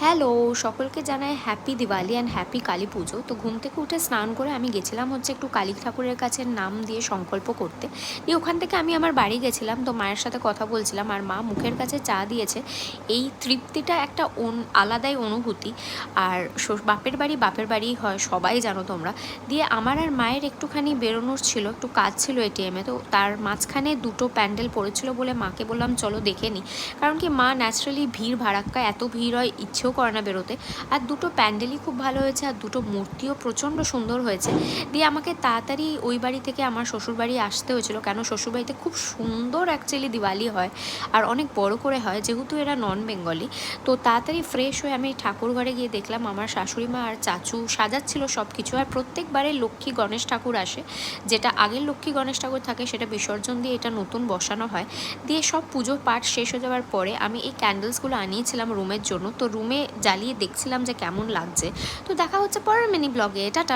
Hello, সকলকে জানাই happy Diwali and happy Kali পুজো। তো ঘুম থেকে উঠে স্নান করে আমি গেছিলাম হচ্ছে একটু কালী ঠাকুরের কাছে নাম দিয়ে সংকল্প করতে। দিয়ে ওখান থেকে আমি আমার বাড়ি গেছিলাম, তো মায়ের সাথে কথা বলছিলাম আর মা মুখের কাছে চা দিয়েছে। এই তৃপ্তিটা একটা আলাদাই অনুভূতি। আর বাপের বাড়িই হয়, সবাই জানো তোমরা। দিয়ে আমার আর মায়ের একটুখানি বেরোনোর ছিল, একটু কাজ ছিল এটিএমে, তো তার মাঝখানে দুটো প্যান্ডেল পড়েছিল বলে মাকে বললাম চলো দেখে নিই। কারণ কি মা ন্যাচারালি ভিড় ভাড়াক্কা, এত ভিড় হয় ইচ্ছেও করে না বেরোতে। আর দুটো প্যান্ডেলই খুব ভালো হয়েছে আর দুটো মূর্তিও প্রচণ্ড সুন্দর হয়েছে। দিয়ে আমাকে তাড়াতাড়ি ওই বাড়ি থেকে আমার শ্বশুরবাড়ি আসতে হয়েছিল, কেন শ্বশুরবাড়িতে খুব সুন্দর অ্যাকচুয়ালি দিওয়ালি হয় আর অনেক বড় করে হয়, যেহেতু এরা নন বেঙ্গলি। তো তাড়াতাড়ি ফ্রেশ হয়ে আমি ঠাকুর ঘরে গিয়ে দেখলাম আমার শাশুড়ি মা আর চাচু সাজাচ্ছিল সব কিছু। আর প্রত্যেকবারে লক্ষ্মী গণেশ ঠাকুর আসে, যেটা আগের লক্ষ্মী গণেশ ঠাকুর থাকে সেটা বিসর্জন দিয়ে এটা নতুন বসানো হয়। দিয়ে সব পুজো পাঠ শেষ হয়ে যাওয়ার পরে আমি এই ক্যান্ডেলসগুলো আনিয়েছিলাম রুমের জন্য, তো রুমে জ্বালিয়ে দেখছিলাম যে কেমন লাগছে। তো দেখা হচ্ছে পরের মিনি ব্লগে, টাটা।